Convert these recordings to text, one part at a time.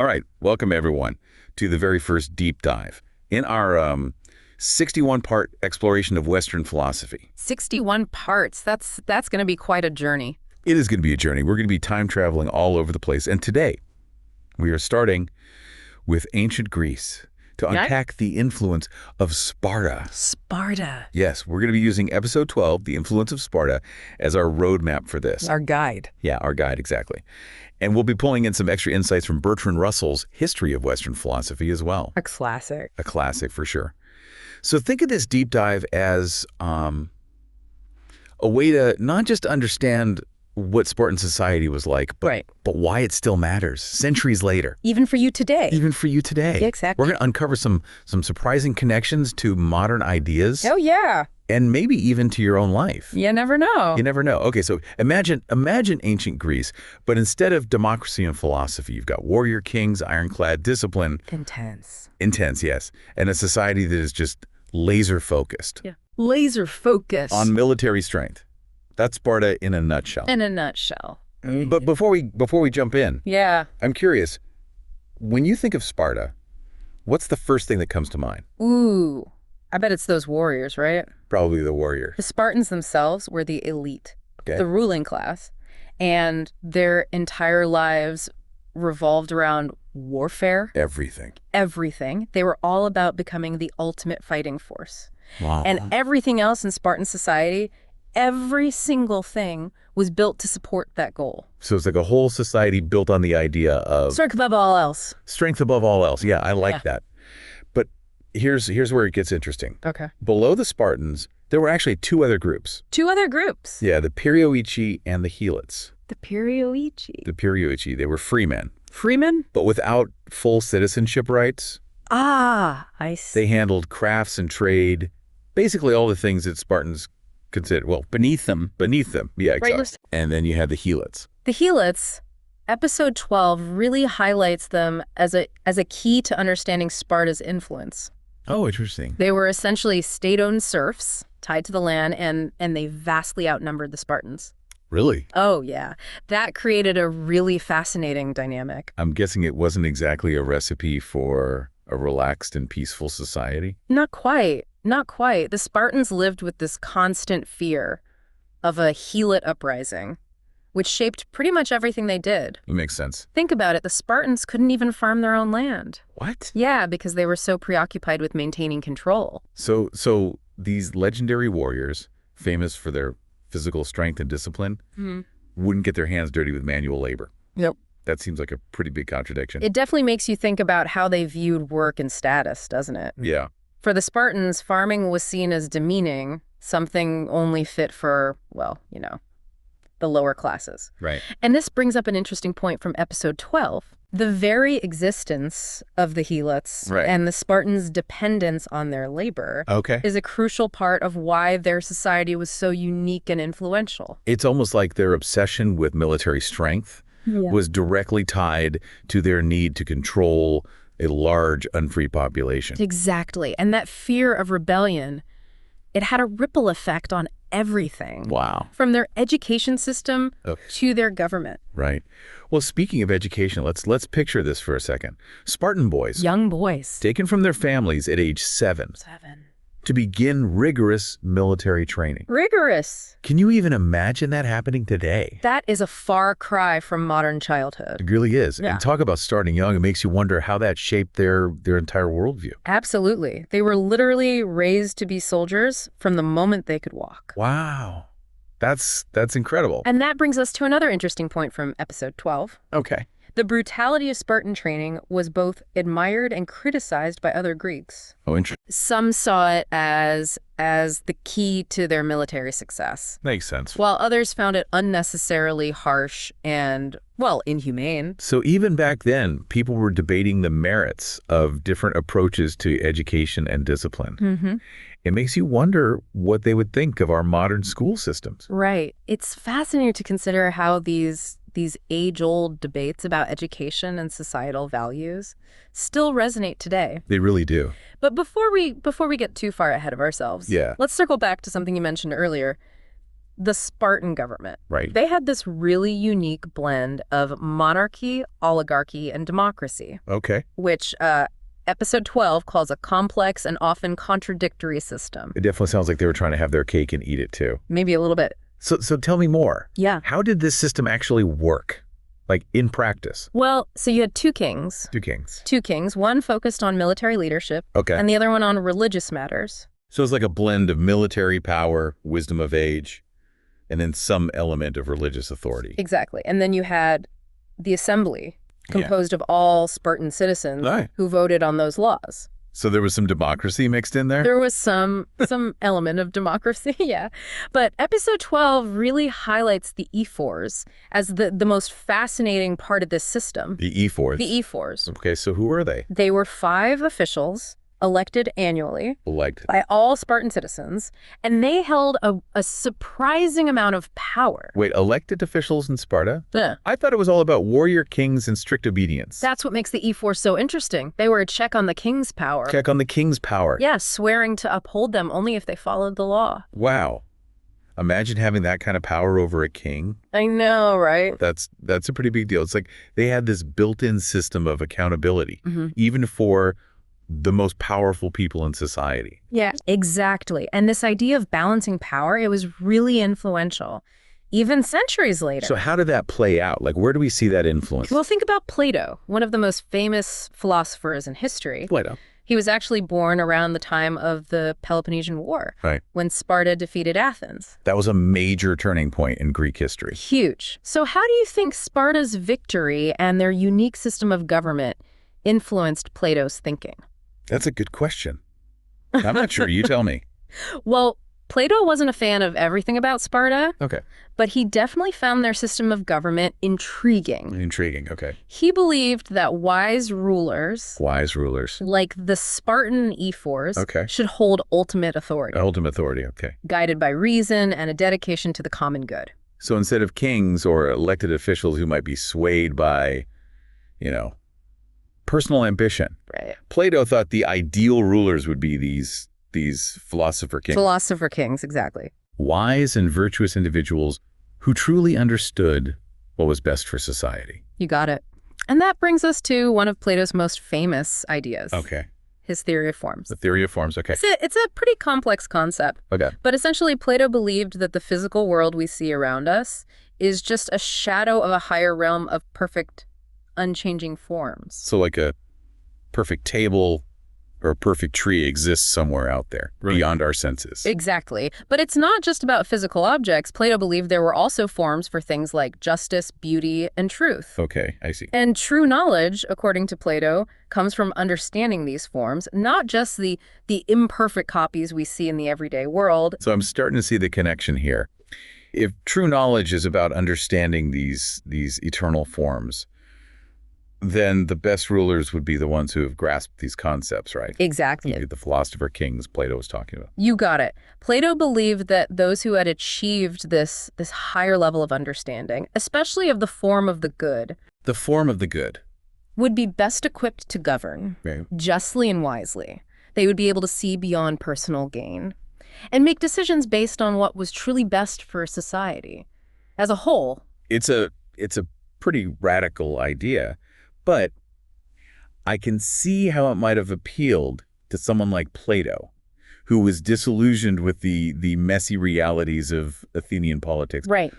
All right, welcome everyone to the very first deep dive in our 61-part exploration of Western philosophy. 61 parts. That's going to be quite a journey. It is going to be a journey. We're going to be time traveling all over the place. And today, we are starting with ancient Greece to unpack the influence of Sparta. Sparta. Yes, we're going to be using episode 12, The Influence of Sparta, as our roadmap for this. Our guide. Yeah, our guide, exactly. And we'll be pulling in some extra insights from Bertrand Russell's History of Western Philosophy as well. A classic. A classic for sure. So think of this deep dive as a way to not just understand what Spartan society was like, but why it still matters centuries later. Even for you today. Even for you today. Yeah, exactly. We're going to uncover some surprising connections to modern ideas. Oh, yeah. And maybe even to your own life. You never know. You never know. Okay, so imagine ancient Greece, but instead of democracy and philosophy, you've got warrior kings, ironclad discipline. Intense. Intense, yes. And a society that is just laser focused. Yeah. Laser focus. On military strength. That's Sparta in a nutshell. In a nutshell. But before we jump in, yeah, I'm curious, when you think of Sparta, what's the first thing that comes to mind? Ooh, I bet it's those warriors, right? Probably the warrior. The Spartans themselves were the elite, Okay. the ruling class, and their entire lives revolved around warfare. Everything. They were all about becoming the ultimate fighting force. Wow. And everything else in Spartan society, every single thing was built to support that goal. So it's like a whole society built on the idea of Strength above all else. strength above all else. Yeah, I like that. But here's where it gets interesting. Okay. Below the Spartans, there were actually two other groups. Two other groups. Yeah, the Perioeci and the Helots. The Perioeci. The Perioeci, they were freemen, Freemen? but without full citizenship rights. Ah, I see. They handled crafts and trade, basically all the things that Spartans considered, well, beneath them. Yeah, exactly. Right. And then you had the Helots. The Helots, episode 12 really highlights them as a key to understanding Sparta's influence. Oh, interesting. They were essentially state-owned serfs tied to the land, and they vastly outnumbered the Spartans. Really? Oh, yeah. That created a really fascinating dynamic. I'm guessing it wasn't exactly a recipe for a relaxed and peaceful society. Not quite. Not quite. The Spartans lived with this constant fear of a Helot uprising, which shaped pretty much everything they did. It makes sense. Think about it. The Spartans couldn't even farm their own land. What? Yeah, because they were so preoccupied with maintaining control. So these legendary warriors, famous for their physical strength and discipline, wouldn't get their hands dirty with manual labor. Yep. That seems like a pretty big contradiction. It definitely makes you think about how they viewed work and status, doesn't it? Yeah. For the Spartans, farming was seen as demeaning, something only fit for, well, the lower classes. Right. And this brings up an interesting point from episode 12. The very existence of the Helots and the Spartans' dependence on their labor is a crucial part of why their society was so unique and influential. It's almost like their obsession with military strength was directly tied to their need to control a large, unfree population. Exactly. And that fear of rebellion, it had a ripple effect on everything. Wow. From their education system to their government. Right. Well, speaking of education, let's picture this for a second. Spartan boys. Young boys. Taken from their families at age 7. To begin rigorous military training. Rigorous. Can you even imagine that happening today? That is a far cry from modern childhood. It really is. Yeah. And talk about starting young. It makes you wonder how that shaped their entire worldview. Absolutely. They were literally raised to be soldiers from the moment they could walk. Wow. That's incredible. And that brings us to another interesting point from episode 12. Okay. The brutality of Spartan training was both admired and criticized by other Greeks. Oh, interesting. Some saw it as the key to their military success, Makes sense. while others found it unnecessarily harsh and, well, inhumane. So even back then, people were debating the merits of different approaches to education and discipline. Mm-hmm. It makes you wonder what they would think of our modern school systems. Right. It's fascinating to consider how these age-old debates about education and societal values still resonate today. They really do. But before we get too far ahead of ourselves, let's circle back to something you mentioned earlier. the Spartan government. Right. They had this really unique blend of monarchy, oligarchy, and democracy. Okay. Which episode 12 calls a complex and often contradictory system. It definitely sounds like they were trying to have their cake and eat it too. Maybe a little bit. So tell me more. Yeah. How did this system actually work? Like in practice? Well, so you had two kings. Two kings. One focused on military leadership. Okay. And the other one on religious matters. So it's like a blend of military power, wisdom of age, and then some element of religious authority. Exactly. And then you had the assembly, composed of all Spartan citizens who voted on those laws. So there was some democracy mixed in there? There was some element of democracy, yeah. But episode 12 really highlights the E4s as the most fascinating part of this system. The E4s? The E4s. Okay, so who were they? They were 5 officials elected annually by all Spartan citizens, and they held a surprising amount of power. Wait, elected officials in Sparta? Yeah. I thought it was all about warrior kings and strict obedience. That's what makes the E4 so interesting. They were a check on the king's power. Check on the king's power. Yeah, swearing to uphold them only if they followed the law. Wow. Imagine having that kind of power over a king. I know, right? That's a pretty big deal. It's like they had this built-in system of accountability, even for the most powerful people in society. Yeah, exactly. And this idea of balancing power, it was really influential, even centuries later. So how did that play out? Like, where do we see that influence? Well, think about Plato, one of the most famous philosophers in history. Plato. He was actually born around the time of the Peloponnesian War, when Sparta defeated Athens. That was a major turning point in Greek history. Huge. So how do you think Sparta's victory and their unique system of government influenced Plato's thinking? That's a good question. I'm not sure. You tell me. Well, Plato wasn't a fan of everything about Sparta. Okay. But he definitely found their system of government intriguing. Intriguing, okay. He believed that wise rulers, like the Spartan E4s, should hold ultimate authority. Ultimate authority, okay. Guided by reason and a dedication to the common good. So instead of kings or elected officials who might be swayed by, personal ambition. Right. Plato thought the ideal rulers would be these philosopher kings. Philosopher kings, exactly. Wise and virtuous individuals who truly understood what was best for society. You got it. And that brings us to one of Plato's most famous ideas. Okay. His theory of forms. The theory of forms, okay. It's a pretty complex concept. Okay. But essentially, Plato believed that the physical world we see around us is just a shadow of a higher realm of perfect, unchanging forms. So like a perfect table or a perfect tree exists somewhere out there, beyond our senses. Exactly. But it's not just about physical objects. Plato believed there were also forms for things like justice, beauty, and truth. Okay, I see. And true knowledge, according to Plato, comes from understanding these forms, not just the imperfect copies we see in the everyday world. So I'm starting to see the connection here. If true knowledge is about understanding these eternal forms, then the best rulers would be the ones who have grasped these concepts, right? Exactly. The philosopher kings Plato was talking about. You got it. Plato believed that those who had achieved this higher level of understanding, especially of the form of the good, would be best equipped to govern justly and wisely. They would be able to see beyond personal gain and make decisions based on what was truly best for society as a whole. It's a pretty radical idea. But I can see how it might have appealed to someone like Plato, who was disillusioned with the messy realities of Athenian politics. Right.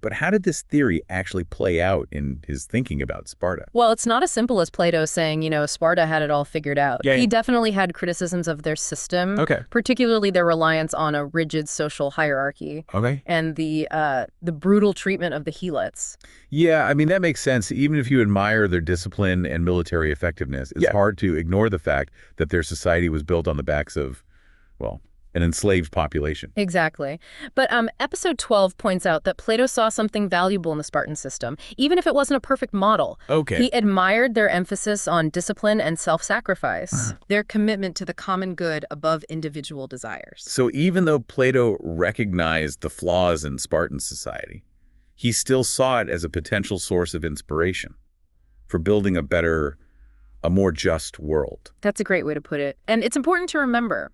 But how did this theory actually play out in his thinking about Sparta? Well, it's not as simple as Plato saying, Sparta had it all figured out. Yeah. He definitely had criticisms of their system, particularly their reliance on a rigid social hierarchy, and the brutal treatment of the Helots. Yeah, I mean, that makes sense. Even if you admire their discipline and military effectiveness, it's hard to ignore the fact that their society was built on the backs of, an enslaved population. Exactly. But episode 12 points out that Plato saw something valuable in the Spartan system, even if it wasn't a perfect model. He admired their emphasis on discipline and self-sacrifice, their commitment to the common good above individual desires. So even though Plato recognized the flaws in Spartan society, he still saw it as a potential source of inspiration for building a more just world. That's a great way to put it. And it's important to remember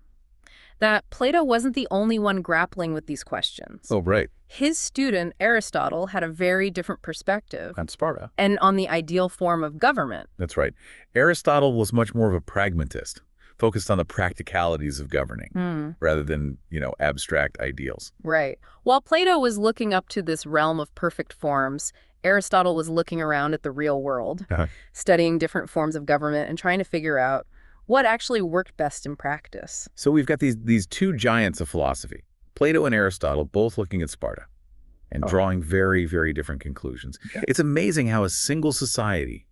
that Plato wasn't the only one grappling with these questions. Oh, right. His student, Aristotle, had a very different perspective. On Sparta. And on the ideal form of government. That's right. Aristotle was much more of a pragmatist, focused on the practicalities of governing rather than, abstract ideals. Right. While Plato was looking up to this realm of perfect forms, Aristotle was looking around at the real world, studying different forms of government and trying to figure out what actually worked best in practice. So we've got these two giants of philosophy, Plato and Aristotle, both looking at Sparta and drawing very, very different conclusions. Yeah. It's amazing how a single society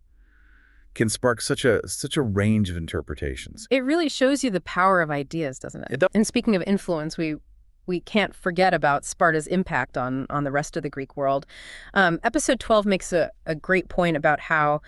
can spark such a range of interpretations. It really shows you the power of ideas, doesn't it? And speaking of influence, we can't forget about Sparta's impact on the rest of the Greek world. Episode 12 makes a great point about how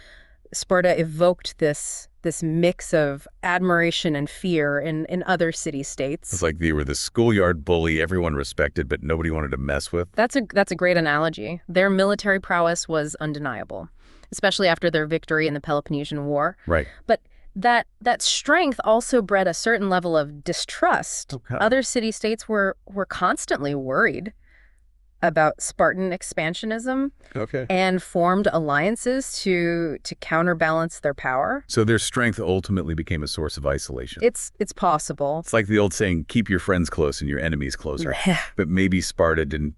Sparta evoked this mix of admiration and fear in other city-states. It's like they were the schoolyard bully everyone respected, but nobody wanted to mess with. That's a great analogy. Their military prowess was undeniable, especially after their victory in the Peloponnesian War. Right. But that strength also bred a certain level of distrust. Okay. Other city-states were constantly worried about Spartan expansionism and formed alliances to counterbalance their power. So their strength ultimately became a source of isolation. It's possible. It's like the old saying, keep your friends close and your enemies closer. But maybe Sparta didn't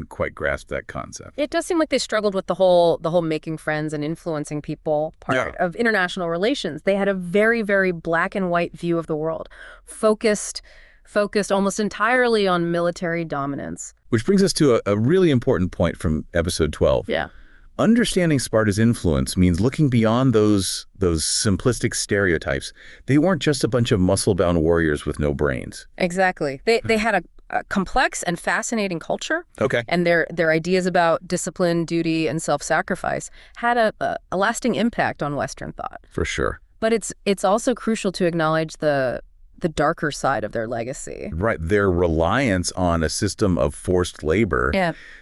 quite grasp that concept. It does seem like they struggled with the whole making friends and influencing people part of international relations. They had a very, very black and white view of the world, focused almost entirely on military dominance. Which brings us to a really important point from episode 12. Yeah. Understanding Sparta's influence means looking beyond those simplistic stereotypes. They weren't just a bunch of muscle-bound warriors with no brains. Exactly. They had a complex and fascinating culture. Okay. And their ideas about discipline, duty, and self-sacrifice had a lasting impact on Western thought. For sure. But it's also crucial to acknowledge the darker side of their legacy. Right. Their reliance on a system of forced labor,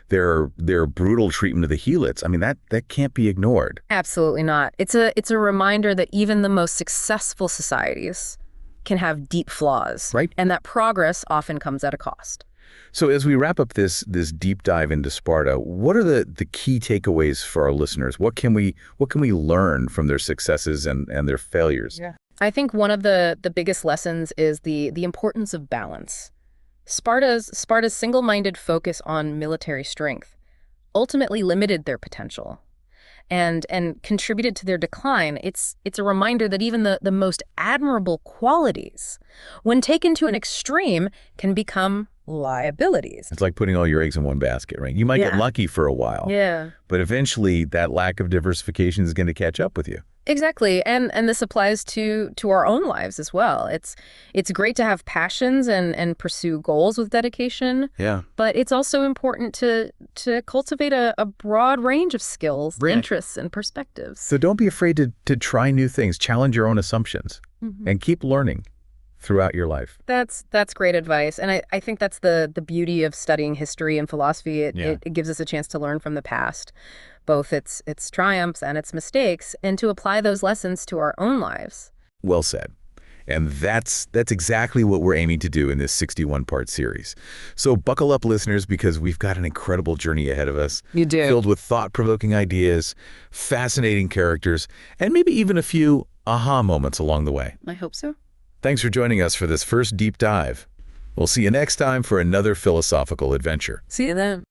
their brutal treatment of the helots, I mean, that can't be ignored. Absolutely not. It's a reminder that even the most successful societies can have deep flaws. Right. And that progress often comes at a cost. So as we wrap up this deep dive into Sparta, what are the key takeaways for our listeners? What can we learn from their successes and their failures? Yeah. I think one of the biggest lessons is the importance of balance. Sparta's single-minded focus on military strength ultimately limited their potential and contributed to their decline. It's a reminder that even the most admirable qualities, when taken to an extreme, can become liabilities. It's like putting all your eggs in one basket, right? You might get lucky for a while, but eventually that lack of diversification is going to catch up with you. Exactly. And this applies to our own lives as well. It's great to have passions and pursue goals with dedication. Yeah. But it's also important to cultivate a broad range of skills, interests, and perspectives. So don't be afraid to try new things, challenge your own assumptions, and keep learning throughout your life. That's great advice. And I think that's the beauty of studying history and philosophy. It gives us a chance to learn from the past, both its triumphs and its mistakes, and to apply those lessons to our own lives. Well said. And that's exactly what we're aiming to do in this 61-part series. So buckle up, listeners, because we've got an incredible journey ahead of us. You do. Filled with thought-provoking ideas, fascinating characters, and maybe even a few aha moments along the way. I hope so. Thanks for joining us for this first deep dive. We'll see you next time for another philosophical adventure. See you then.